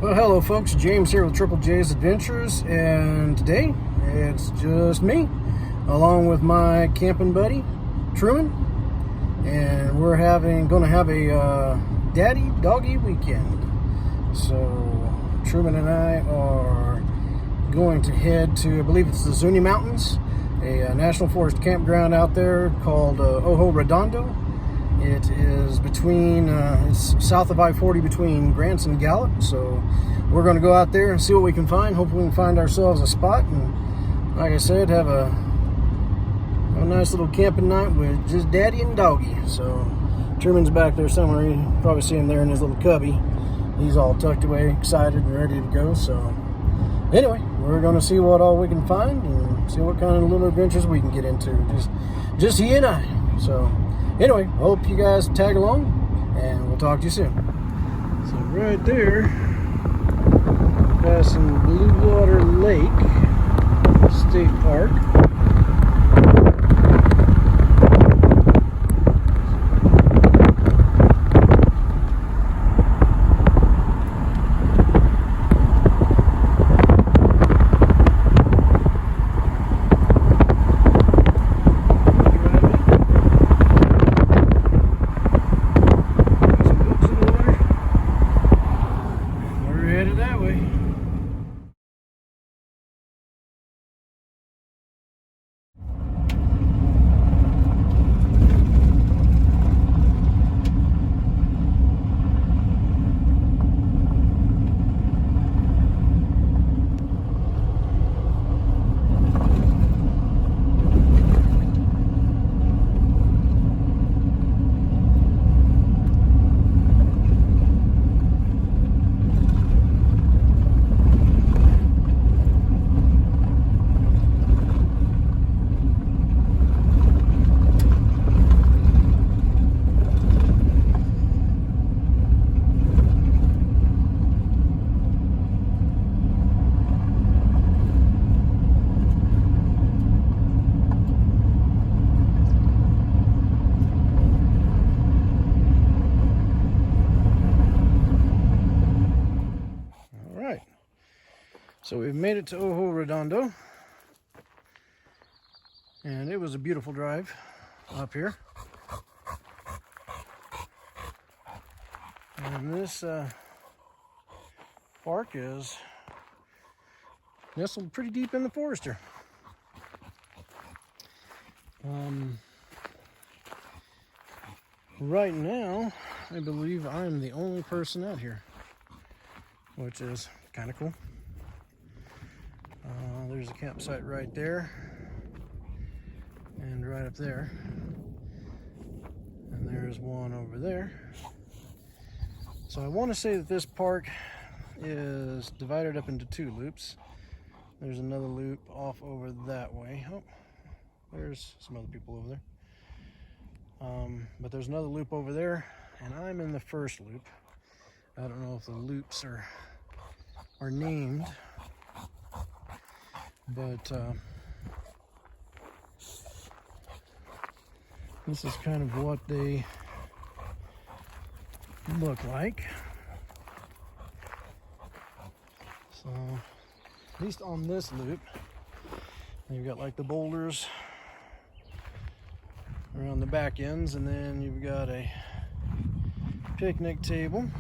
Well, hello folks, James here with Triple J's Adventures, and today it's just me along with my camping buddy Truman, and we're going to have a doggy weekend. So Truman and I are going to head to, I believe it's the Zuni Mountains, a national forest campground out there called Redondo. It is between, it's south of I-40 between Grants and Gallup. So we're going to go out there and see what we can find. Hopefully we can find ourselves a spot. And like I said, have a nice little camping night with just Daddy and Doggie. So Truman's back there somewhere. You can probably see him there in his little cubby. He's all tucked away, excited and ready to go. So anyway, we're going to see what all we can find and see what kind of little adventures we can get into. Just he and I. So anyway, hope you guys tag along, and we'll talk to you soon. So right there, passing Blue Water Lake State Park. So we've made it to Redondo, and it was a beautiful drive up here. And this park is nestled pretty deep in the forester. Right now, I believe I'm the only person out here, which is kind of cool. There's a campsite right there, and right up there, and there's one over there. So I want to say that this park is divided up into two loops. There's another loop off over that way. Oh, there's some other people over there. But there's another loop over there, and I'm in the first loop. I don't know if the loops are named, but this is kind of what they look like. So at least on this loop, you've got like the boulders around the back ends, and then you've got a picnic table,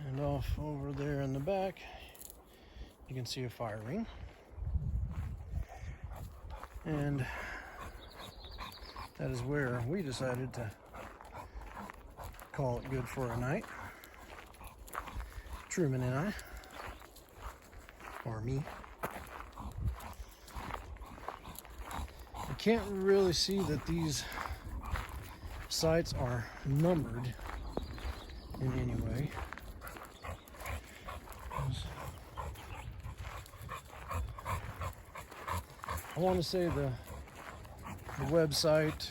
and off over there in the back you can see a fire ring, and that is where we decided to call it good for a night. Truman and I, or me. I can't really see that these sites are numbered in any way. I want to say the website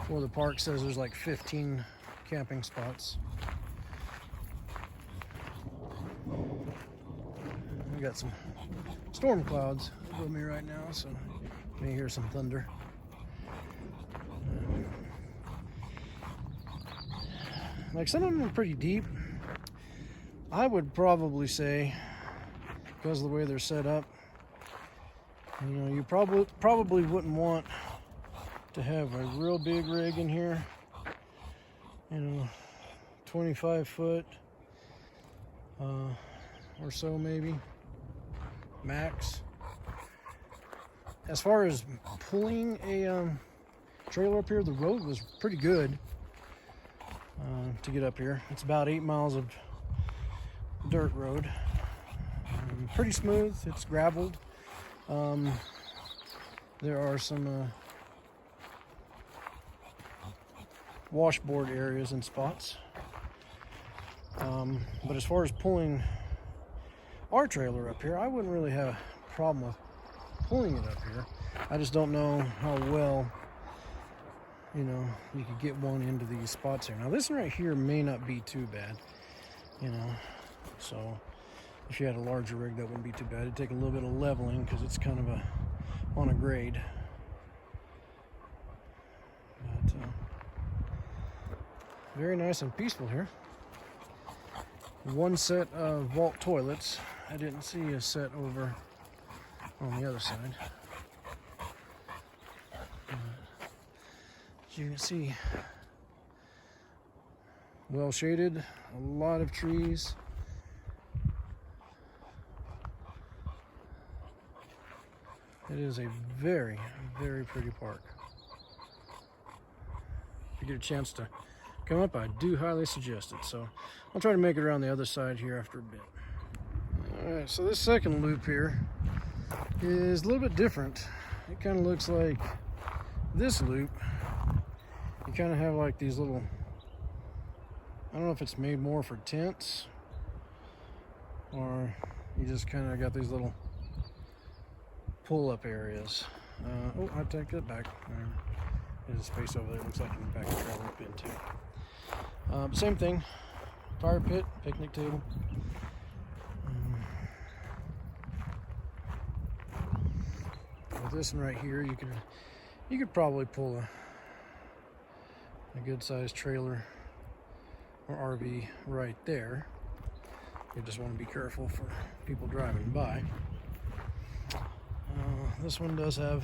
for the park says there's like 15 camping spots. We got some storm clouds above me right now, so you may hear some thunder. Like some of them are pretty deep, I would probably say, because of the way they're set up, you know, you probably wouldn't want to have a real big rig in here. You know, 25 foot or so maybe, max. As far as pulling a trailer up here, the road was pretty good to get up here. It's about 8 miles of dirt road. Pretty smooth. It's graveled. There are some washboard areas and spots. But as far as pulling our trailer up here, I wouldn't really have a problem with pulling it up here. I just don't know how well, you know, you could get one into these spots here. Now this one right here may not be too bad, you know, so if you had a larger rig, that wouldn't be too bad. It'd take a little bit of leveling because it's kind of on a grade. But very nice and peaceful here. One set of vault toilets. I didn't see a set over on the other side. As you can see, well shaded, a lot of trees. It is a very, very pretty park. If you get a chance to come up, I do highly suggest it. So I'll try to make it around the other side here after a bit. Alright, so this second loop here is a little bit different. It kind of looks like this loop. You kind of have like these little, I don't know if it's made more for tents or you just kind of got these little pull-up areas. Oh, I take that back. There's a space over there. Looks like you can back the trailer up into. Same thing. Fire pit, picnic table. With this one right here, you could probably pull a good-sized trailer or RV right there. You just want to be careful for people driving by. This one does have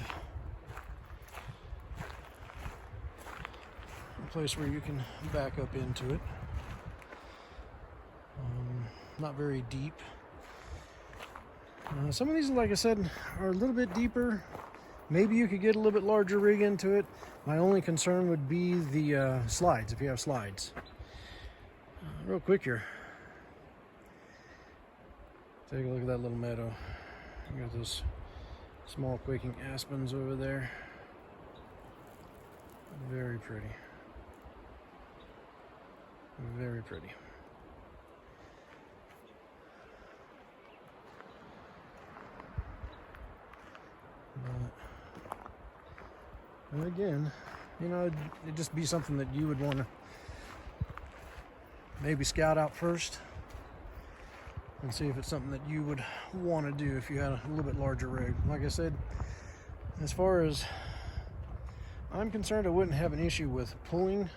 a place where you can back up into it. Not very deep. Some of these, like I said, are a little bit deeper. Maybe you could get a little bit larger rig into it. My only concern would be the slides, if you have slides. Real quick here. Take a look at that little meadow. You got those small quaking aspens over there. Very pretty. Very pretty. And again, you know, it'd just be something that you would want to maybe scout out first and see if it's something that you would want to do if you had a little bit larger rig. Like I said, as far as I'm concerned, I wouldn't have an issue with pulling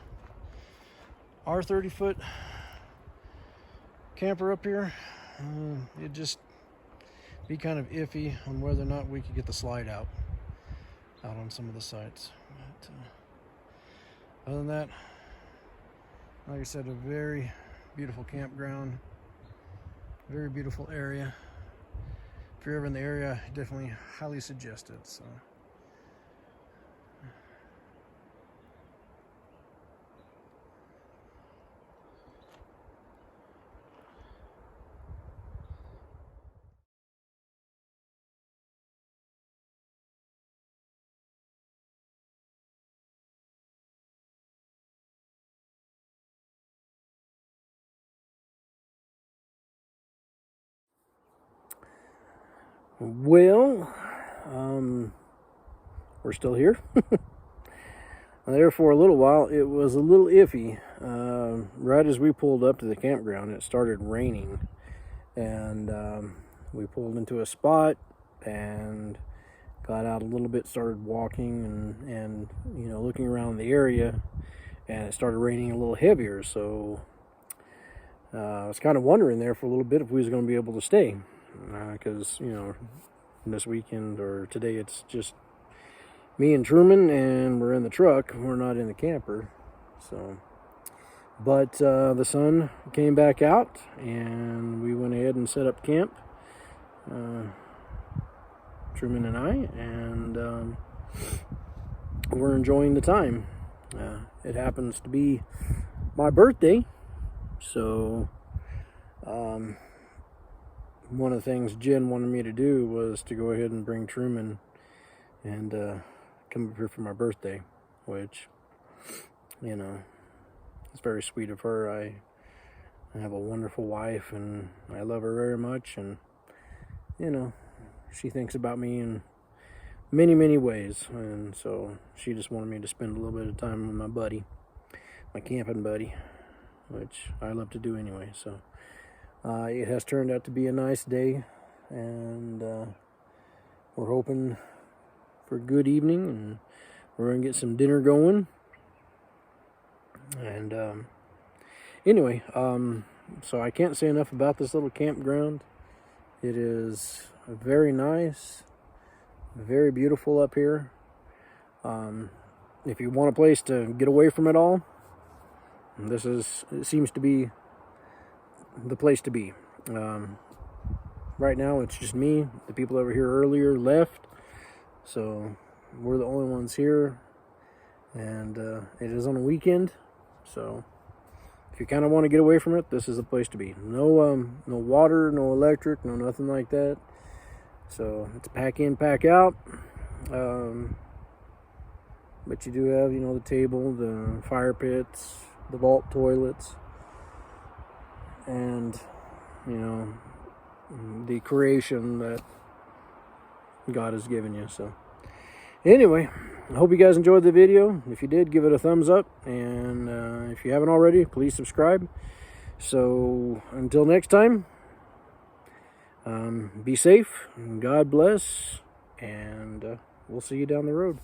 our 30-foot camper up here. It'd just be kind of iffy on whether or not we could get the slide out on some of the sites. But other than that, like I said, a very beautiful campground, very beautiful area. If you're ever in the area, definitely highly suggest it. So. Well, we're still here. There for a little while, it was a little iffy. Right as we pulled up to the campground, it started raining, and we pulled into a spot and got out a little bit, started walking and you know, looking around the area, and it started raining a little heavier. So I was kind of wondering there for a little bit if we was going to be able to stay, because you know, this weekend or today it's just me and Truman, and we're in the truck. We're not in the camper, so. But the sun came back out, and we went ahead and set up camp. Truman and I, and we're enjoying the time. It happens to be my birthday, so one of the things Jen wanted me to do was to go ahead and bring Truman and come up here for my birthday, which, you know, it's very sweet of her. I have a wonderful wife, and I love her very much, and, you know, she thinks about me in many, many ways, and so she just wanted me to spend a little bit of time with my buddy, my camping buddy, which I love to do anyway. So it has turned out to be a nice day, and we're hoping for a good evening, and we're going to get some dinner going. And anyway, so I can't say enough about this little campground. It is very nice, very beautiful up here. If you want a place to get away from it all, it seems to be the place to be. Right now it's just me. The people over here earlier left, so we're the only ones here, and it is on a weekend, so if you kind of want to get away from it, this is the place to be. No water, no electric, no nothing like that. So it's pack in, pack out. But you do have, you know, the table, the fire pits, the vault toilets, and, you know, the creation that God has given you. So anyway, I hope you guys enjoyed the video. If you did, give it a thumbs up, and if you haven't already, please subscribe. So until next time, be safe, God bless, and we'll see you down the road.